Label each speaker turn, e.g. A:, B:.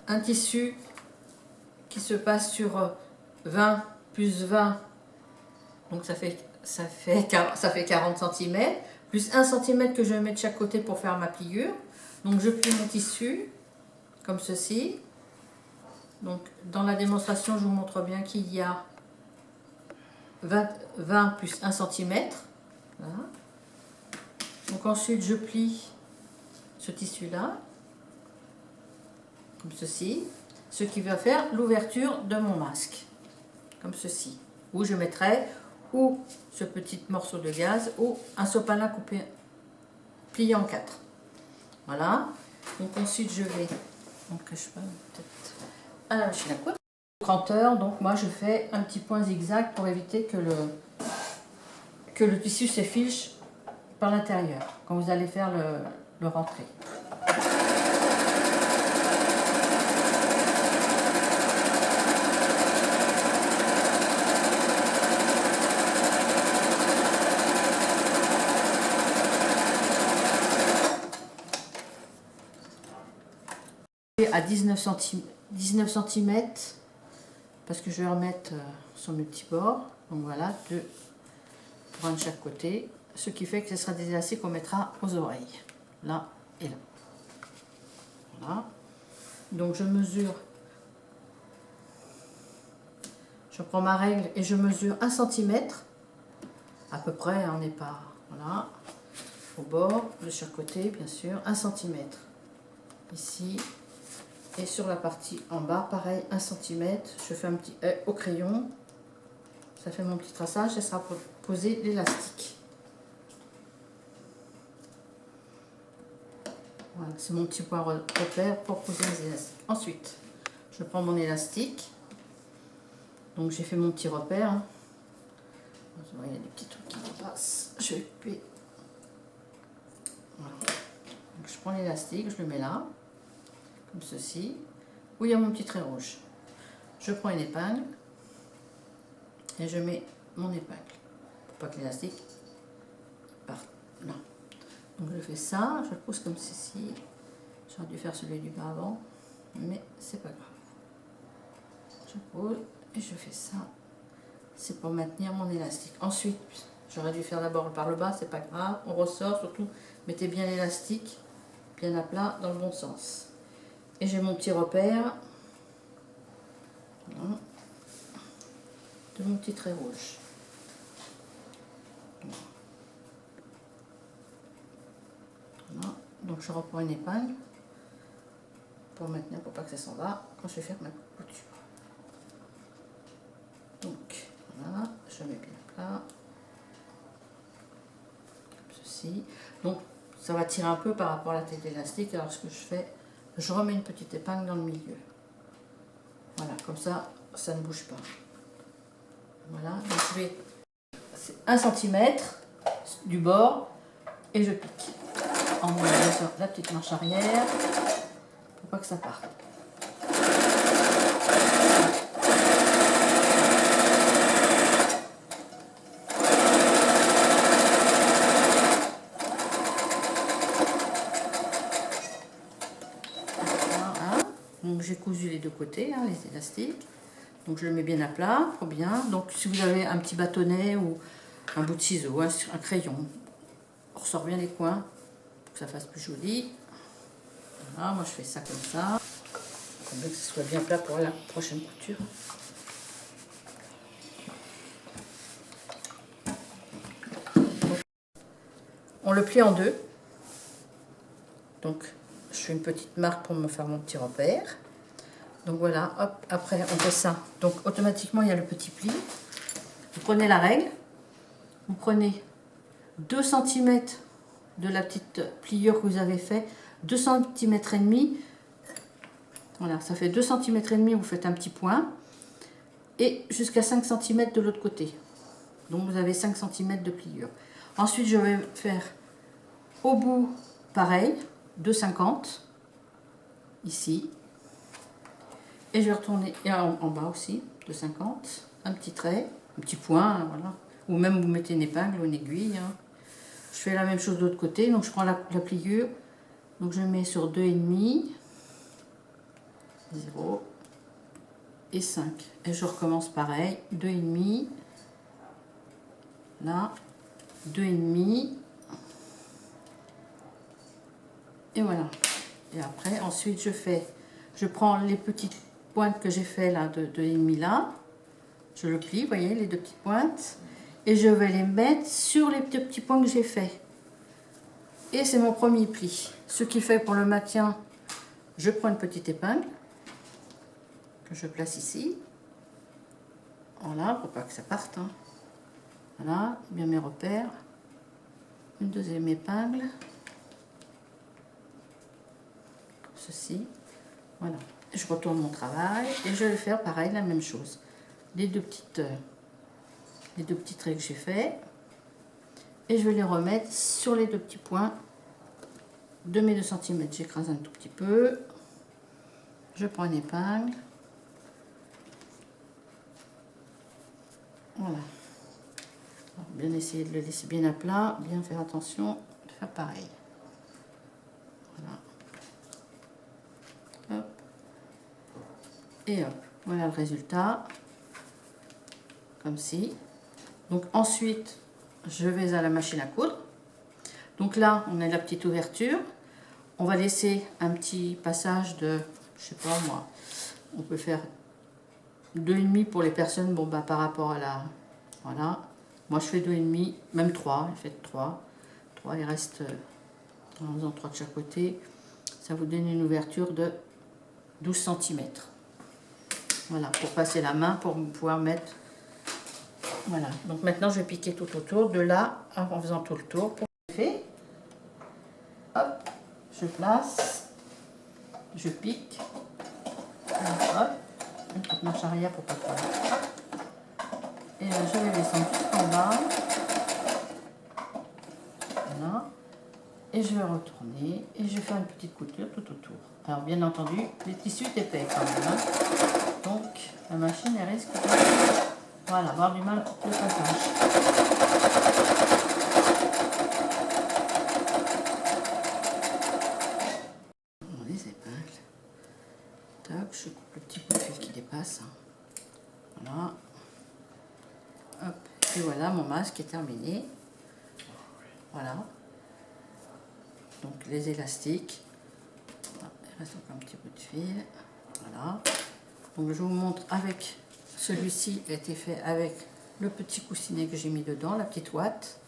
A: un tissu qui se passe sur 20 plus 20, donc ça fait 40 cm, plus 1 cm que je vais mettre de chaque côté pour faire ma pliure. Donc je plie mon tissu comme ceci. Donc dans la démonstration, je vous montre bien qu'il y a 20 plus 1 cm. Voilà. Donc ensuite je plie ce tissu là, comme ceci, ce qui va faire l'ouverture de mon masque, comme ceci, où je mettrai ou ce petit morceau de gaze ou un sopalin coupé, plié en 4. Voilà. Donc ensuite je vais, donc je peux peut-être à la machine à coudre. 30 heures, donc moi je fais un petit point zigzag pour éviter que le tissu s'effiche par l'intérieur quand vous allez faire le rentré. À 19 cm parce que je vais remettre sur mes petits bords. Donc voilà, 2 pour un de chaque côté, ce qui fait que ce sera des élastiques qu'on mettra aux oreilles, là et là. Voilà. Donc je mesure, je prends ma règle et je mesure 1 cm à peu près, on n'est pas, voilà, au bord de chaque côté bien sûr, 1 cm ici. Et sur la partie en bas, pareil, 1 cm, je fais un petit au crayon, ça fait mon petit traçage, et ça sera pour poser l'élastique. Voilà, c'est mon petit point repère pour poser les élastiques. Ensuite, je prends mon élastique, donc j'ai fait mon petit repère. Hein. Il y a des petits trucs qui passent, je vais couper. Voilà. Donc, je prends l'élastique, je le mets là. Comme ceci, où il y a mon petit trait rouge. Je prends une épingle et je mets mon épingle pour pas que l'élastique parte là. Donc je fais ça, je le pousse comme ceci. J'aurais dû faire celui du bas avant, mais c'est pas grave. Je pose et je fais ça. C'est pour maintenir mon élastique. Ensuite, j'aurais dû faire d'abord par le bas, c'est pas grave. On ressort, surtout mettez bien l'élastique bien à plat dans le bon sens. Et j'ai mon petit repère de mon petit trait rouge. Voilà. Donc je reprends une épingle pour maintenir, pour pas que ça s'en va quand je vais faire ma couture. Donc voilà, je mets bien plat. Comme ceci. Donc ça va tirer un peu par rapport à la tête d'élastique. Alors ce que je fais, je remets une petite épingle dans le milieu. Voilà, comme ça, ça ne bouge pas. Voilà, donc je vais 1 cm du bord et je pique. En montant sur la petite marche arrière pour pas que ça parte. Donc j'ai cousu les deux côtés, hein, les élastiques. Donc je le mets bien à plat, trop bien. Donc si vous avez un petit bâtonnet ou un bout de ciseau, un crayon, on ressort bien les coins pour que ça fasse plus joli. Voilà, moi je fais ça comme ça. Comme que ce soit bien plat pour la prochaine couture. On le plie en deux. Donc je fais une petite marque pour me faire mon petit repère. Donc voilà, hop, après on fait ça. Donc automatiquement il y a le petit pli. Vous prenez la règle, vous prenez 2 cm de la petite pliure que vous avez fait, 2 cm et demi. Voilà, ça fait 2 cm et demi, vous faites un petit point. Et jusqu'à 5 cm de l'autre côté. Donc vous avez 5 cm de pliure. Ensuite je vais faire au bout pareil, 2,50 ici. Et je vais retourner et en bas aussi, 2,50, un petit trait, un petit point, voilà. Ou même vous mettez une épingle ou une aiguille. Hein. Je fais la même chose de l'autre côté, donc je prends la pliure, donc je mets sur 2,5. 0 et 5. Et je recommence pareil, 2,5, là, 2,5, et voilà. Et après, ensuite, je prends les petites pointes que j'ai fait là, de 2,5 là, je le plie, vous voyez, les deux petites pointes, et je vais les mettre sur les deux petits points que j'ai fait. Et c'est mon premier pli. Ce qui fait pour le maintien, je prends une petite épingle que je place ici. Voilà, pour pas que ça parte. Hein. Voilà, bien mes repères. Une deuxième épingle. Comme ceci. Voilà. Je retourne mon travail et je vais faire pareil, la même chose. Les deux petites traits que j'ai fait. Et je vais les remettre sur les deux petits points de mes 2 cm. J'écrase un tout petit peu. Je prends une épingle. Voilà. Alors, bien essayer de le laisser bien à plat, bien faire attention de faire pareil. Voilà. Hop. Et hop. Voilà le résultat. Comme ci. Donc ensuite, je vais à la machine à coudre. Donc là, on a la petite ouverture. On va laisser un petit passage de, je sais pas moi, on peut faire 2,5 pour les personnes, bon bah par rapport à la, voilà. Moi je fais 2,5, même 3, faites 3. 3, il reste, en faisant 3 de chaque côté, ça vous donne une ouverture de 12 cm. Voilà, pour passer la main, pour pouvoir mettre, voilà. Donc maintenant je vais piquer tout autour, de là, en faisant tout le tour. Fait. Hop, je place, je pique, hop, une petite marche arrière pour pas faire. Et je vais descendre tout en bas, voilà, et je vais retourner, et je vais faire une petite couture tout autour. Alors bien entendu, les tissus est épais quand même, hein. Donc la machine elle risque de, voilà, avoir du mal le passage. Je coupe le petit bout de fil qui dépasse. Voilà. Hop. Et voilà, mon masque est terminé. Voilà. Donc les élastiques. Il reste encore un petit bout de fil. Voilà. Donc je vous montre avec celui-ci qui a été fait avec le petit coussinet que j'ai mis dedans, la petite ouate.